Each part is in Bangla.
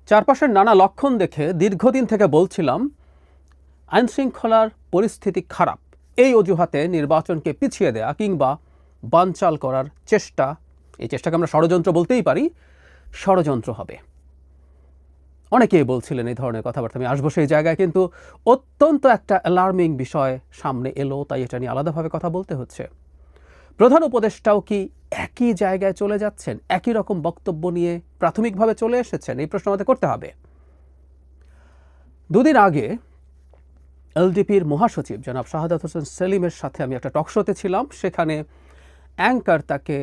চারপাশের নানা লক্ষণ দেখে দীর্ঘদিন থেকে বলছিলাম আইনশৃঙ্খলার পরিস্থিতি খারাপ, এই অজুহাতে নির্বাচনকে পিছিয়ে দেয়া কিংবা বানচাল করার চেষ্টা, এই চেষ্টাকে আমরা ষড়যন্ত্র বলতেই পারি, ষড়যন্ত্র হবে। অনেকেই বলছিলেন এই ধরনের কথাবার্তা। আমি আসবো সেই জায়গায়, কিন্তু অত্যন্ত একটা অ্যালার্মিং বিষয় সামনে এলো, তাই এটা নিয়ে আলাদাভাবে কথা বলতে হচ্ছে। প্রধান উপদেষ্টাও কি একই জায়গায় চলে যাচ্ছেন? একই রকম বক্তব্য নিয়ে প্রাথমিকভাবে চলে এসেছেন? এই প্রশ্ন আমাদের করতে হবে। দুদিন আগে এলডিপির মহাসচিব জনাব শাহাদাত হোসেন সেলিমের সাথে আমি একটা টকশোতে ছিলাম। সেখানে অ্যাঙ্কার তাকে,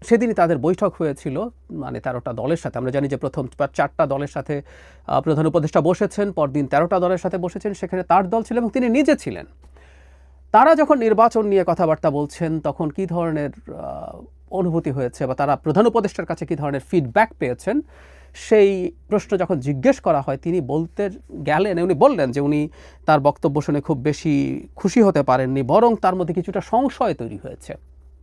সেদিনই তাদের বৈঠক হয়েছিল, মানে 13টা দলের সাথে। আমরা জানি যে প্রথম 4টা দলের সাথে প্রধান উপদেষ্টা বসেছেন, পরদিন 13টা দলের সাথে বসেছেন, সেখানে তার দল ছিল এবং তিনি নিজে ছিলেন। তারা যখন নির্বাচন নিয়ে কথাবার্তা বলছেন তখন কি ধরনের অনুভূতি হয়েছে বা তারা প্রধান উপদেষ্টার কাছে কি ধরনের ফিডব্যাক পেয়েছেন, সেই প্রশ্ন যখন জিজ্ঞেস করা হয় তিনি বলতে গেলেন, উনি বললেন যে উনি তার বক্তব্য শুনে খুব বেশি খুশি হতে পারেননি, বরং তার মধ্যে কিছুটা সংশয় তৈরি হয়েছে।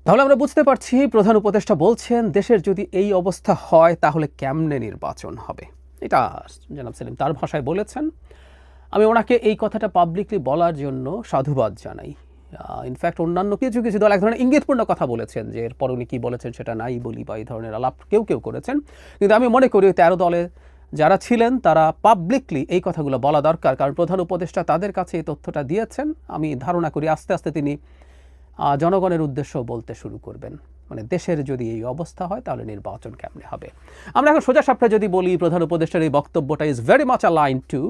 তাহলে আমরা বুঝতে পারছি প্রধান উপদেষ্টা বলছেন দেশের যদি এই অবস্থা হয় তাহলে কেমনে নির্বাচন হবে। এটা জনাব সেলিম তার ভাষায় বলেছেন। আমি ওনাকে এই কথাটা পাবলিকলি বলার জন্য সাধুবাদ জানাই। ইনফ্যাক্ট অন্যান্য কিছু কিছু দল এক ধরনের ইঙ্গিতপূর্ণ কথা বলেছেন যে এরপর উনি কী বলেছেন সেটা নাই বলি, বা এই ধরনের আলাপ কেউ কেউ করেছেন। কিন্তু আমি মনে করি 13 দলে যারা ছিলেন তারা পাবলিকলি এই কথাগুলো বলা দরকার, কারণ প্রধান উপদেষ্টা তাদের কাছে এই তথ্যটা দিয়েছেন। আমি ধারণা করি আস্তে আস্তে তিনি জনগণের উদ্দেশ্যেও বলতে শুরু করবেন, মানে দেশের যদি এই অবস্থা হয় তাহলে নির্বাচন কেমনে হবে। আমরা এখন সোজা সাপটা যদি বলি, প্রধান উপদেষ্টার এই বক্তব্যটা is very much align two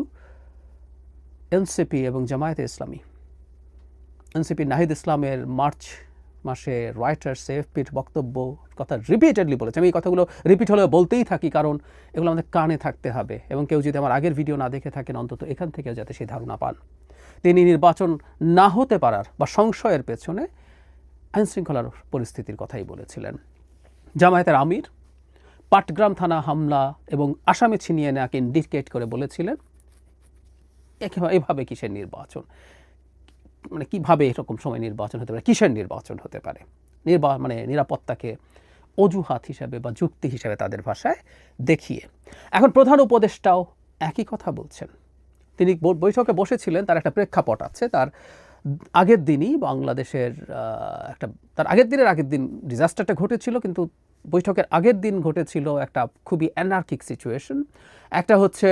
NCP এবং জামায়াতে ইসলামী। এনসিপি নাহিদ ইসলামের মার্চ মাসে রয়টার্স এএফপির বক্তব্য কথা রিপিটেডলি বলেছে। আমি এই কথাগুলো রিপিট হলেও বলতেই থাকি, কারণ এগুলো আমাদের কানে থাকতে হবে, এবং কেউ যদি আমার আগের ভিডিও না দেখে থাকেন অন্তত এখান থেকে যাতে সেই ধারণা পান। তিনি নির্বাচন না হতে পারার বা সংশয়ের পেছনে আইনশৃঙ্খলার পরিস্থিতির কথাই বলেছিলেন। জামায়াতের আমির পাটগ্রাম থানা হামলা এবং আসামি ছিনিয়ে নেওয়াকে ইন্ডিকেট করে বলেছিলেন এভাবে কিসের নির্বাচন, মানে কিভাবে এরকম সময় নির্বাচন হতে পারে, কিসের নির্বাচন হতে পারে, মানে নিরাপত্তাকে অজুহাত হিসাবে বা যুক্তি হিসাবে তাদের ভাষায় দেখিয়ে। এখন প্রধান উপদেষ্টাও একই কথা বলছেন। তিনি বৈঠকে বসেছিলেন, তার একটা প্রেক্ষাপট আছে। তার আগের দিনই বাংলাদেশের তার আগের দিন ডিজাস্টারটা ঘটেছিল, কিন্তু বৈঠকের আগের দিন ঘটেছিল একটা খুবই অ্যানার্কিক সিচুয়েশন। একটা হচ্ছে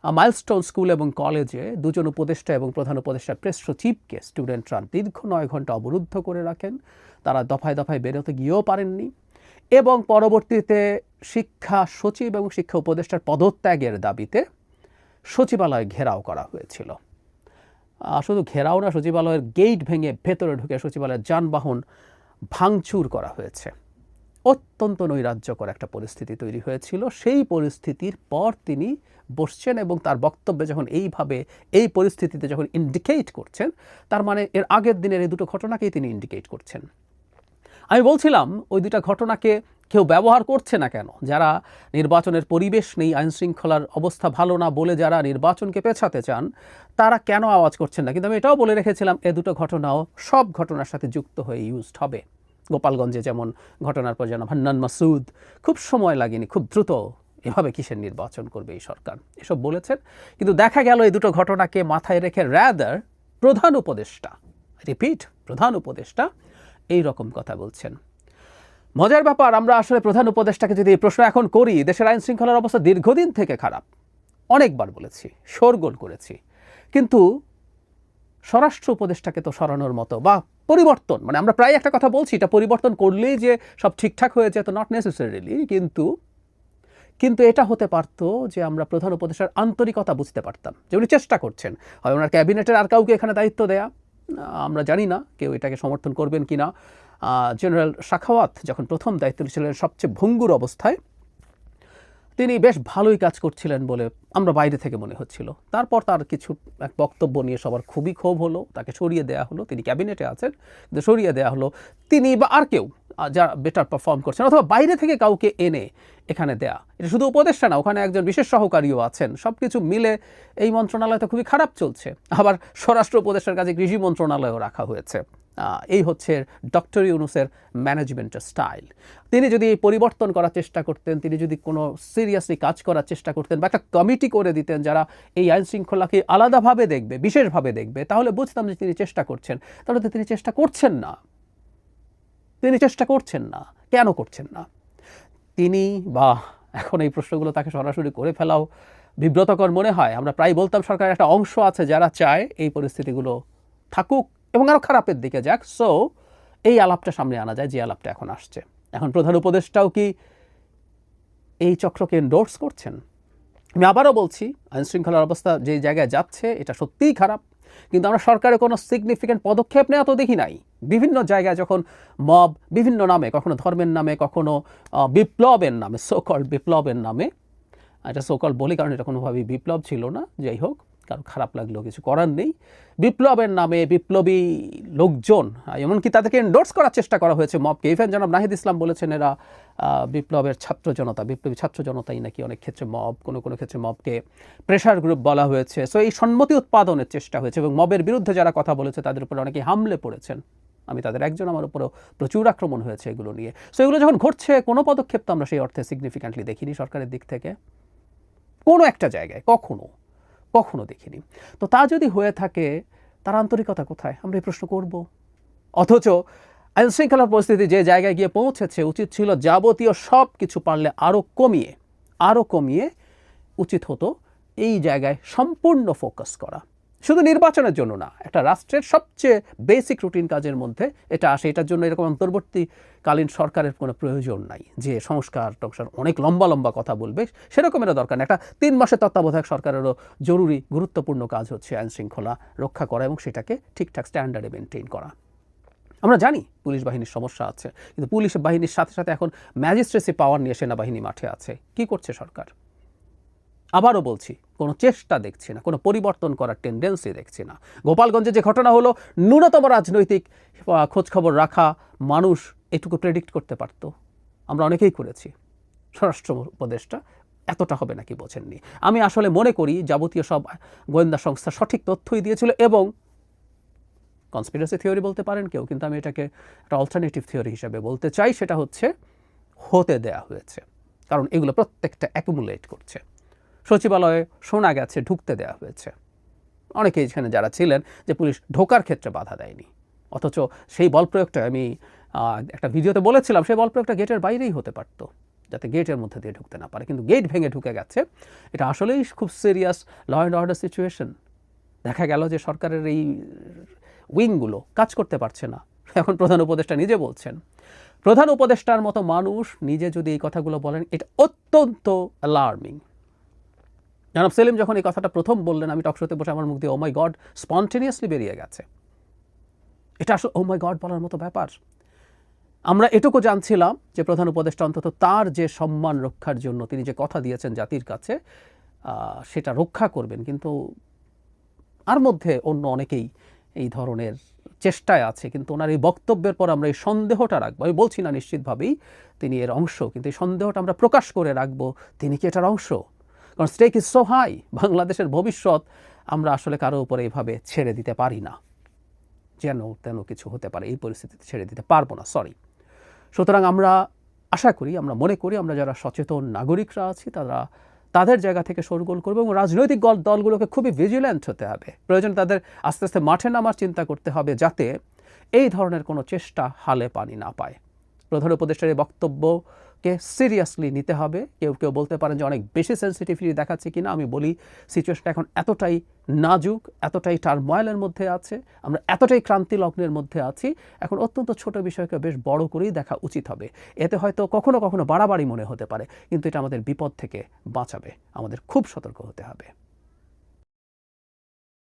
মাইলস্টোন স্কুল এবং কলেজে দুজন উপদেষ্টা এবং প্রধান উপদেষ্টার প্রেস সচিবকে স্টুডেন্টরা দীর্ঘ 9 ঘন্টা অবরুদ্ধ করে রাখেন। তারা দফায় দফায় বেরোতে গিয়েও পারেননি, এবং পরবর্তীতে শিক্ষা সচিব এবং শিক্ষা উপদেষ্টার পদত্যাগের দাবিতে সচিবালয় ঘেরাও করা হয়েছিল। শুধু ঘেরাও না, সচিবালয়ের গেট ভেঙে ভেতরে ঢুকে সচিবালয়ের যানবাহন ভাঙচুর করা হয়েছে। অত্যন্ত নৈরাজ্যকর একটা পরিস্থিতি তৈরি হয়েছিল। সেই পরিস্থিতির পর তিনি বসছেন এবং তার বক্তব্যে যখন এইভাবে এই পরিস্থিতিতে যখন ইন্ডিকেট করছেন, তার মানে এর আগের দিনের এই দুটো ঘটনাকেই তিনি ইন্ডিকেট করছেন। আমি বলছিলাম ওই দুটা ঘটনাকে কেউ ব্যবহার করছে না কেন? যারা নির্বাচনের পরিবেশ নেই, আইনশৃঙ্খলার অবস্থা ভালো না বলে যারা নির্বাচনকে পেছাতে চান, তারা কেন আওয়াজ করছেন না? কিন্তু আমি এটাও বলে রেখেছিলাম এ দুটো ঘটনাও সব ঘটনার সাথে যুক্ত হয়ে ইউজড হবে। গোপালগঞ্জে যেমন ঘটনার পর যেন হান্নান মাসুদ খুব সময় লাগেনি, খুব দ্রুত এভাবে কিসের নির্বাচন করবে এই সরকার, এসব বলেছেন। কিন্তু দেখা গেল এই দুটো ঘটনাকে মাথায় রেখে রাদার প্রধান উপদেষ্টা, রিপিট, প্রধান উপদেষ্টা এই রকম কথা বলছেন। মজার ব্যাপার, আমরা আসলে প্রধান উপদেষ্টাকে যদি এই প্রশ্ন এখন করি, দেশের আইন শৃঙ্খলার অবস্থা দীর্ঘদিন থেকে খারাপ, অনেকবার বলেছি, শোরগোল করেছি, কিন্তু স্বরাষ্ট্র উপদেষ্টাকে তো সরানোর মতো বা পরিবর্তন, মানে আমরা প্রায় একটা কথা বলছি, এটা পরিবর্তন করলেই যে সব ঠিকঠাক হয়ে যেত, নট নেসেসারিলি, কিন্তু এটা হতে পারত যে আমরা প্রধান উপদেষ্টার আন্তরিকতা বুঝতে পারতাম যে উনি চেষ্টা করছেন। হয় ওনার ক্যাবিনেটের আর কাউকে এখানে দায়িত্ব দেয়া, আমরা জানি না কেউ এটাকে সমর্থন করবেন কিনা। জেনারেল শাখাওয়াত যখন প্রথম দায়িত্ব ছিলেন সবচেয়ে ভঙ্গুর অবস্থায়, তিনি বেশ ভালোই কাজ করছিলেন বলে আমরা বাইরে থেকে মনে হচ্ছিল। তারপর তার কিছু এক বক্তব্য নিয়ে সবার খুবই ক্ষোভ হলো, তাকে সরিয়ে দেওয়া হলো। তিনি ক্যাবিনেটে আছেন কিন্তু সরিয়ে দেওয়া হলো। তিনি বা আর কেউ যারা বেটার পারফর্ম করছেন, অথবা বাইরে থেকে কাউকে এনে এখানে দেয়া, এটা শুধু উপদেষ্টা না, ওখানে একজন বিশেষ সহকারীও আছেন। সব কিছু মিলে এই মন্ত্রণালয় তো খুবই খারাপ চলছে। আবার স্বরাষ্ট্র উপদেষ্টার কাছে কৃষি মন্ত্রণালয়ও রাখা হয়েছে। এই হচ্ছে ডক্টর ইউনূসের ম্যানেজমেন্টের স্টাইল। তিনি যদি এই পরিবর্তন করার চেষ্টা করতেন, তিনি যদি কোনো সিরিয়াসলি কাজ করার চেষ্টা করতেন বা একটা কমিটি করে দিতেন যারা এই আইন শৃঙ্খলাকে আলাদাভাবে দেখবে, বিশেষভাবে দেখবে, তাহলে বুঝতাম যে তিনি চেষ্টা করছেন। তাহলে তো তিনি চেষ্টা করছেন না। তিনি চেষ্টা করছেন না। কেন করছেন না? তিনি বা এখন এই প্রশ্নগুলো তাকে সরাসরি করে ফেলাও বিব্রতকর মনে হয়। আমরা প্রায় বলতাম সরকারের একটা অংশ আছে যারা চায় এই পরিস্থিতিগুলো থাকুক এবং আরও খারাপের দিকে যাক। সো এই আলাপটা সামনে আনা যায়, যে আলাপটা এখন আসছে। এখন প্রধান উপদেষ্টাও কি এই চক্রকে এন্ডোর্স করছেন? আমি আবারও বলছি, আইনশৃঙ্খলার অবস্থা যে জায়গায় যাচ্ছে এটা সত্যিই খারাপ, কিন্তু আমরা সরকারের কোনো সিগনিফিক্যান্ট পদক্ষেপ নেওয়া তো দেখি নাই। বিভিন্ন জায়গায় যখন মব বিভিন্ন নামে, কখনো ধর্মের নামে, কখনো বিপ্লবের নামে, সোকল বিপ্লবের নামে, এটা সোকল বলি কারণ এটা কোনোভাবেই বিপ্লব ছিল না, যাই হোক, কারো খারাপ লাগলেও কিছু করার নেই, বিপ্লবের নামে বিপ্লবী লোকজন, এমনকি তাদেরকে এন্ডোর্স করার চেষ্টা করা হয়েছে মবকে। ইভেন জনাব নাহিদ ইসলাম বলেছেন এরা বিপ্লবের ছাত্র জনতা, বিপ্লবী ছাত্র জনতাই নাকি অনেক ক্ষেত্রে মব, কোনো কোনো ক্ষেত্রে মবকে প্রেশার গ্রুপ বলা হয়েছে। সো এই সম্মতি উৎপাদনের চেষ্টা হয়েছে এবং মবের বিরুদ্ধে যারা কথা বলেছে তাদের উপরে অনেকেই হামলে পড়েছেন। আমি তাদের একজন, আমার উপরেও প্রচুর আক্রমণ হয়েছে এগুলো নিয়ে। সো এগুলো যখন ঘটছে, কোনো পদক্ষেপ তো আমরা সেই অর্থে সিগনিফিক্যান্টলি দেখিনি সরকারের দিক থেকে, কোনো একটা জায়গায় কখনো দেখিনি। তো তা যদি হয়ে থাকে, তার আন্তরিকতা কোথায়, আমরা এই প্রশ্ন করব। অথচ আইনশৃঙ্খলার পরিস্থিতি যে জায়গায় গিয়ে পৌঁছেছে, উচিত ছিল যাবতীয় সব কিছু পারলে আরও কমিয়ে উচিত হতো এই জায়গায় সম্পূর্ণ ফোকাস করা। শুধু নির্বাচনের জন্য না, একটা রাষ্ট্রের সবচেয়ে বেসিক রুটিন কাজের মধ্যে এটা আসে। এটার জন্য এরকম অন্তর্বর্তীকালীন সরকারের কোনো প্রয়োজন নাই যে সংস্কার অনেক লম্বা কথা বলবে, সেরকম এটা দরকার না। একটা 3 মাসের তত্ত্বাবধায়ক সরকারেরও জরুরি গুরুত্বপূর্ণ কাজ হচ্ছে আইন শৃঙ্খলা রক্ষা করা এবং সেটাকে ঠিকঠাক স্ট্যান্ডার্ডে মেনটেন করা। আমরা জানি পুলিশ বাহিনীর সমস্যা আছে, কিন্তু পুলিশ বাহিনীর সাথে সাথে এখন ম্যাজিস্ট্রেসি পাওয়ার নিয়ে সেনাবাহিনী মাঠে আছে। কি করছে সরকার? আবারও বলছি, কোনো চেষ্টা দেখছি না, কোনো পরিবর্তন করার টেন্ডেন্সি দেখছি না। গোপালগঞ্জে যে ঘটনা হলো, ন্যূনতম রাজনৈতিক খোঁজখবর রাখা মানুষ এটুকু প্রেডিক্ট করতে পারত। আমরা অনেকেই করেছি। স্বরাষ্ট্র উপদেষ্টা এতটা হবে নাকি বোঝেননি। আমি আসলে মনে করি যাবতীয় সব গোয়েন্দা সংস্থা সঠিক তথ্যই দিয়েছিল এবং কনস্পিরেসি থিওরি বলতে পারেন কেউ, কিন্তু আমি এটাকে একটা অল্টারনেটিভ থিওরি হিসেবে বলতে চাই। সেটা হচ্ছে হতে দেয়া হয়েছে, কারণ এগুলো প্রত্যেকটা অ্যাকুমুলেট করছে। সচিবালয়ে শোনা গেছে ঢুকতে দেওয়া হয়েছে, অনেকে এখানে যারা ছিলেন যে পুলিশ ঢোকার ক্ষেত্রে বাধা দেয়নি, অথচ সেই বল প্রয়োগটা আমি একটা ভিডিওতে বলেছিলাম, সেই বল প্রয়োগটা গেটের বাইরেই হতে পারতো, যাতে গেটের মধ্যে দিয়ে ঢুকতে না পারে, কিন্তু গেট ভেঙে ঢুকে গেছে। এটা আসলেই খুব serious law and order situation. দেখা গেল যে সরকারের এই উইংগুলো কাজ করতে পারছে না। এখন প্রধান উপদেষ্টা নিজে বলছেন, প্রধান উপদেষ্টার মতো মানুষ নিজে যদি এই কথাগুলো বলেন, এটা অত্যন্ত অ্যালার্মিং। জনাব সেলিম যখন এই কথাটা প্রথম বললেন, আমি টকশোতে বসে আমার মুখ দিয়ে ও মাই গড স্পন্টেনিয়াসলি বেরিয়ে গেছে। এটা আসলে ও মাই গড বলার মতো ব্যাপার। আমরা এটুকু জানছিলাম যে প্রধান উপদেষ্টা অন্তত তার যে সম্মান রক্ষার জন্য তিনি যে কথা দিয়েছেন জাতির কাছে, সেটা রক্ষা করবেন, কিন্তু আর মধ্যে অন্য অনেকেই এই ধরনের চেষ্টায় আছে। কিন্তু ওনার এই বক্তব্যের পর আমরা এই সন্দেহটা রাখবো। আমি বলছি না নিশ্চিতভাবেই তিনি এর অংশ, কিন্তু এই সন্দেহটা আমরা প্রকাশ করে রাখবো, তিনি কি এটার অংশ? কারণ স্টেক ইজ সো হাই। বাংলাদেশের ভবিষ্যৎ আমরা আসলে কারো উপরে এভাবে ছেড়ে দিতে পারি না, যেন তেন কিছু হতে পারে, এই পরিস্থিতিতে ছেড়ে দিতে পারবো না, সরি। সুতরাং আমরা আশা করি, আমরা মনে করি, আমরা যারা সচেতন নাগরিকরা আছি তাদের জায়গা থেকে শোরগোল করবো এবং রাজনৈতিক দলগুলোকে খুবই ভিজিল্যান্ট হতে হবে। প্রয়োজন তাদের আস্তে আস্তে মাঠে নামার চিন্তা করতে হবে, যাতে এই ধরনের কোনো চেষ্টা হালে পানি না পায়। প্রধান উপদেষ্টার এই বক্তব্যকে সিরিয়াসলি নিতে হবে। কেউ কেউ বলতে পারেন যে অনেক বেশি সেন্সিটিভিটি দেখাচ্ছে কিনা। আমি বলি সিচুয়েশনটা এখন এতটাই নাজুক, এতটাই টার্ময়েলের মধ্যে আছে, আমরা এতটাই ক্রান্তি লগ্নের মধ্যে আছি, এখন অত্যন্ত ছোট বিষয়কে বেশ বড় করেই দেখা উচিত হবে। এতে হয়তো কখনো কখনো বাড়াবাড়ি মনে হতে পারে, কিন্তু এটা আমাদের বিপদ থেকে বাঁচাবে। আমাদের খুব সতর্ক হতে হবে।